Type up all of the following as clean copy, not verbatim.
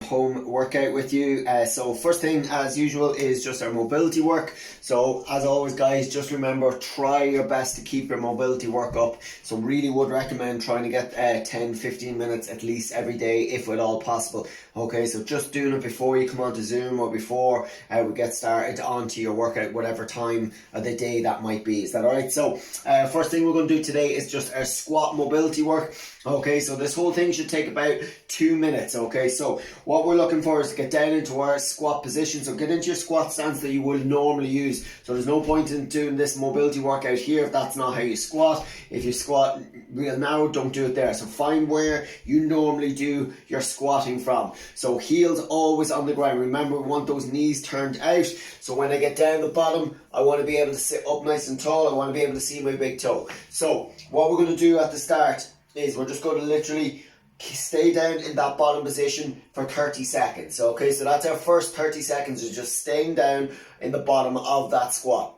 home workout with you. So first thing, as usual, is just our mobility work. So as always, guys, just remember, try your best to keep your mobility work up. So really would recommend trying to get 10-15 minutes at least every day, if at all possible. Okay, so just doing it before you come onto Zoom or before we get started onto your workout, whatever time of the day that might be. Is that alright? So first thing we're going to do today is just our squat mobility work. Okay, so this whole thing should take about 2 minutes. Okay, so what we're looking for is to get down into our squat position. So get into your squat stance that you would normally use. So there's no point in doing this mobility workout here if that's not how you squat. If you squat real narrow, don't do it there. So find where you normally do your squatting from. So heels always on the ground. Remember, we want those knees turned out. So when I get down the bottom, I want to be able to sit up nice and tall. I want to be able to see my big toe. So what we're going to do at the start is we're just going to literally stay down in that bottom position for 30 seconds. Okay, so that's our first 30 seconds, is just staying down in the bottom of that squat.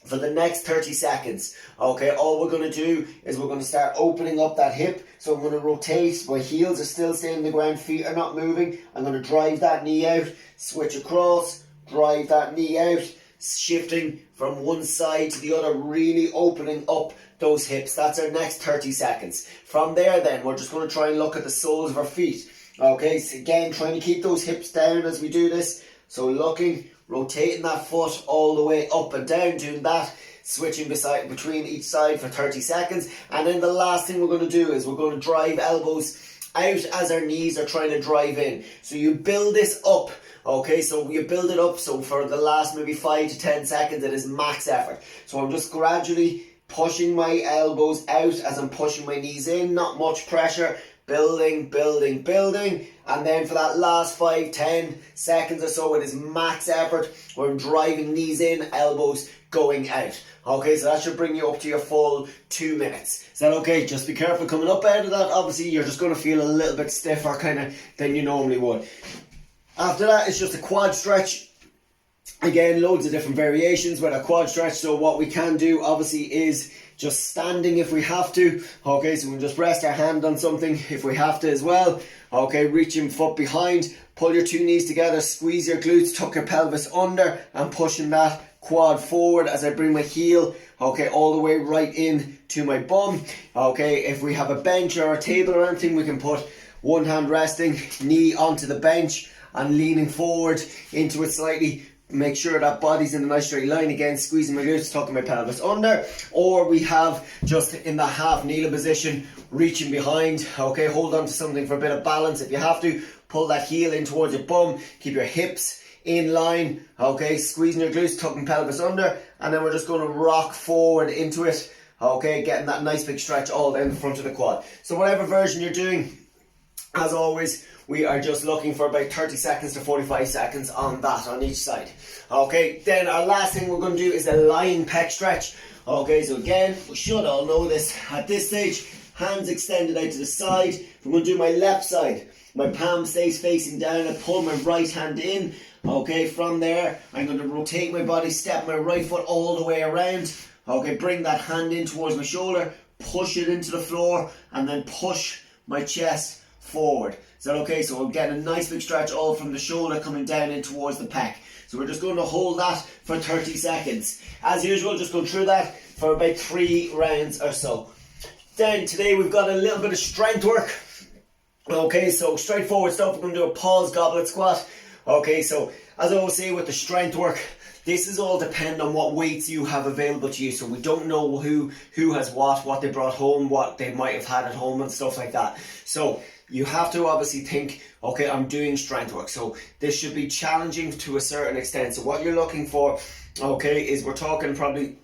For the next 30 seconds, okay, all we're going to do is we're going to start opening up that hip. So I'm going to rotate, my heels are still staying on the ground, feet are not moving. I'm going to drive that knee out, switch across, drive that knee out, shifting from one side to the other, really opening up those hips. That's our next 30 seconds. From there then, we're just going to try and look at the soles of our feet. Okay, so again, trying to keep those hips down as we do this. So looking, rotating that foot all the way up and down, doing that, switching between each side for 30 seconds. And then the last thing we're going to do is we're going to drive elbows out as our knees are trying to drive in. So you build this up. Okay, so you build it up. So for the last maybe 5 to 10 seconds, it is max effort. So I'm just gradually pushing my elbows out as I'm pushing my knees in, not much pressure, building, building, building, and then for that last 5-10 seconds or so, it is max effort. We're driving knees in, elbows going out. Okay, so that should bring you up to your full 2 minutes. Is that okay? Just be careful coming up out of that. Obviously, you're just going to feel a little bit stiffer kind of than you normally would. After that, it's just a quad stretch. Again, loads of different variations with a quad stretch. So what we can do obviously is just standing if we have to. Okay, so we can just rest our hand on something if we have to as well. Okay, reaching foot behind, pull your 2 knees together, squeeze your glutes, tuck your pelvis under, and pushing that quad forward as I bring my heel, okay, all the way right in to my bum. Okay, if we have a bench or a table or anything, we can put one hand resting, knee onto the bench and leaning forward into it slightly. Make sure that body's in a nice straight line. Again, squeezing my glutes, tucking my pelvis under. Or we have just in the half kneeling position, reaching behind. Okay, hold on to something for a bit of balance. If you have to, pull that heel in towards your bum. Keep your hips in line. Okay, squeezing your glutes, tucking pelvis under. And then we're just going to rock forward into it. Okay, getting that nice big stretch all down the front of the quad. So whatever version you're doing, as always, we are just looking for about 30 seconds to 45 seconds on that, on each side. Okay, then our last thing we're going to do is a lying pec stretch. Okay, so again, we should all know this at this stage. Hands extended out to the side. We're going to do my left side. My palm stays facing down. I pull my right hand in. Okay, from there, I'm going to rotate my body, step my right foot all the way around. Okay, bring that hand in towards my shoulder, push it into the floor, and then push my chest forward. Is that okay? So we're getting a nice big stretch all from the shoulder coming down in towards the pec. So we're just going to hold that for 30 seconds. As usual, just go through that for about 3 rounds or so. Then today we've got a little bit of strength work. Okay, so straightforward stuff. We're going to do a pause goblet squat. Okay, so as I always say with the strength work, this is all depend on what weights you have available to you. So we don't know who has what they brought home, what they might have had at home and stuff like that. So you have to obviously think, okay, I'm doing strength work. So this should be challenging to a certain extent. So what you're looking for, okay, is we're talking probably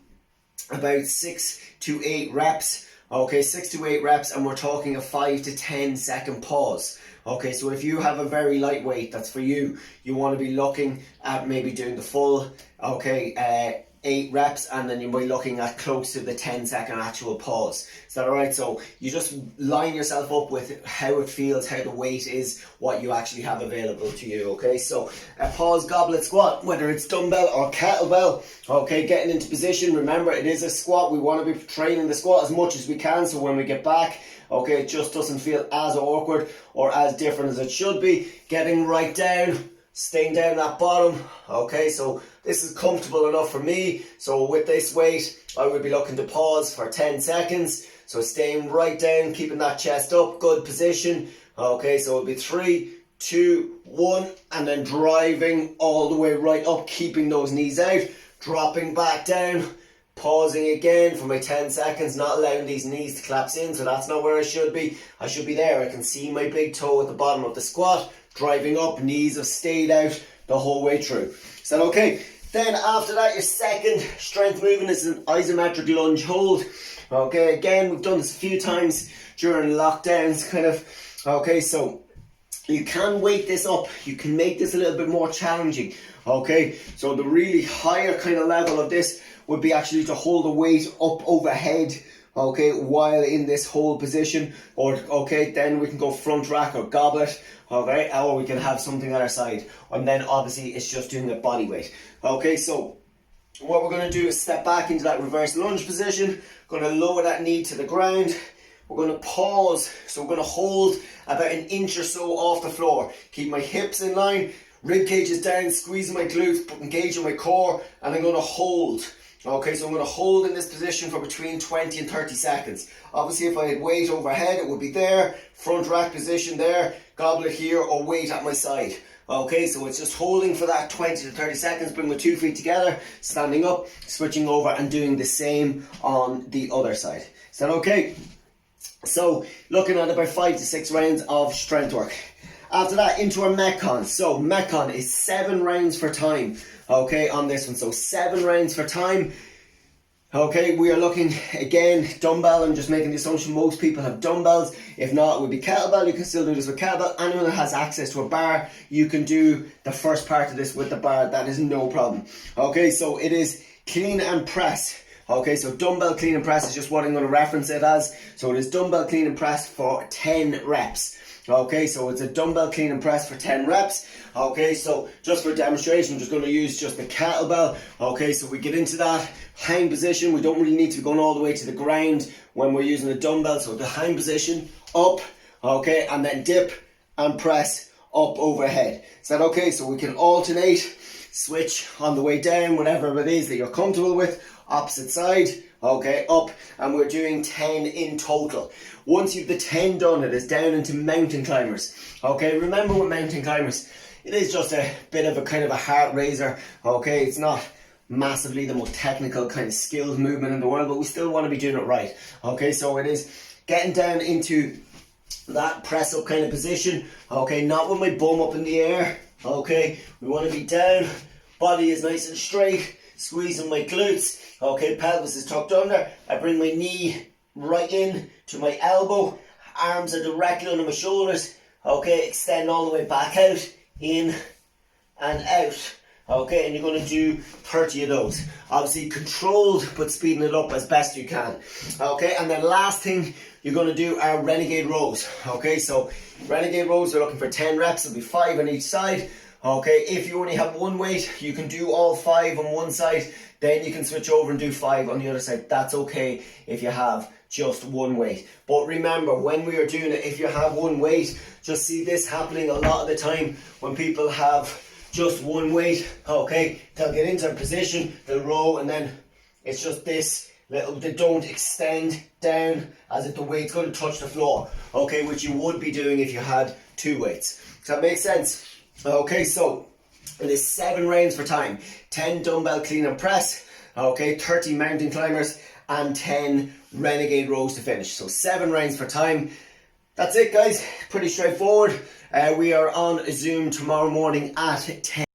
about 6 to 8 reps. Okay, 6 to 8 reps, and we're talking a 5 to 10 second pause. Okay, so if you have a very lightweight, that's for you. You want to be looking at maybe doing the full, okay, 8 reps, and then you'll be looking at close to the 10-second actual pause. Is that alright? So you just line yourself up with how it feels, how the weight is, what you actually have available to you, okay? So a pause goblet squat, whether it's dumbbell or kettlebell, okay, getting into position. Remember, it is a squat. We want to be training the squat as much as we can, so when we get back, okay, it just doesn't feel as awkward or as different as it should be. Getting right down, staying down that bottom, okay, so this is comfortable enough for me. So with this weight, I would be looking to pause for 10 seconds. So staying right down, keeping that chest up, good position. Okay, so it'll be 3, 2, 1, and then driving all the way right up, keeping those knees out, dropping back down, pausing again for my 10 seconds, not allowing these knees to collapse in, so that's not where I should be. I should be there. I can see my big toe at the bottom of the squat, driving up, knees have stayed out the whole way through. Is that okay? Then after that, your second strength movement is an isometric lunge hold. Okay, again, we've done this a few times during lockdowns, kind of. Okay, so you can weight this up. You can make this a little bit more challenging. Okay, so the really higher kind of level of this would be actually to hold the weight up overhead, okay, while in this hold position. Or, okay, then we can go front rack or goblet, okay, or we can have something on our side. And then obviously it's just doing the body weight. Okay, so what we're going to do is step back into that reverse lunge position. Going to lower that knee to the ground. We're going to pause, so we're going to hold about an inch or so off the floor. Keep my hips in line, rib cage is down, squeezing my glutes, engaging my core, and I'm going to hold. Okay, so I'm going to hold in this position for between 20 and 30 seconds. Obviously, if I had weight overhead, it would be there, front rack position there, goblet here, or weight at my side. Okay, so it's just holding for that 20 to 30 seconds, bring my 2 feet together, standing up, switching over, and doing the same on the other side. Is that okay? So, looking at about 5 to 6 rounds of strength work. After that, into our Metcon. So, Metcon is 7 rounds for time, okay, on this one. So, 7 rounds for time. Okay, we are looking, again, dumbbell. I'm just making the assumption most people have dumbbells. If not, it would be kettlebell. You can still do this with kettlebell. Anyone that has access to a bar, you can do the first part of this with the bar. That is no problem. Okay, so it is clean and press. Okay, so dumbbell clean and press is just what I'm going to reference it as. So it is dumbbell clean and press for 10 reps. Okay, so it's a dumbbell clean and press for 10 reps. Okay, so just for demonstration, I'm just going to use just the kettlebell. Okay, so we get into that hang position. We don't really need to be going all the way to the ground when we're using the dumbbell. So the hang position, up, okay, and then dip and press up overhead. Is that okay? So we can alternate, switch on the way down, whatever it is that you're comfortable with. Opposite side, okay, up, and we're doing 10 in total. Once you've the 10 done, it is down into mountain climbers. Okay, remember with mountain climbers, it is just a bit of a kind of a heart raiser. Okay, it's not massively the most technical kind of skilled movement in the world, but we still want to be doing it right. Okay, so it is getting down into that press up kind of position. Okay, not with my bum up in the air. Okay, we want to be down, body is nice and straight, squeezing my glutes. Okay, pelvis is tucked under. I bring my knee right in to my elbow. Arms are directly under my shoulders. Okay, extend all the way back out, in and out. Okay, and you're going to do 30 of those. Obviously controlled, but speeding it up as best you can. Okay, and then last thing you're going to do are renegade rows. Okay, so renegade rows, we're looking for 10 reps. It'll be 5 on each side. Okay, if you only have one weight, you can do all 5 on one side. Then you can switch over and do 5 on the other side. That's okay if you have just one weight. But remember, when we are doing it, if you have one weight, just see this happening a lot of the time when people have just one weight. Okay, they'll get into a position, they'll row, and then it's just this little, they don't extend down as if the weight's going to touch the floor. Okay, which you would be doing if you had 2 weights. Does that make sense? Okay, so it is 7 rounds for time. 10 dumbbell clean and press, okay, 30 mountain climbers, and 10 renegade rows to finish. So 7 rounds for time. That's it, guys. Pretty straightforward. We are on Zoom tomorrow morning at 10.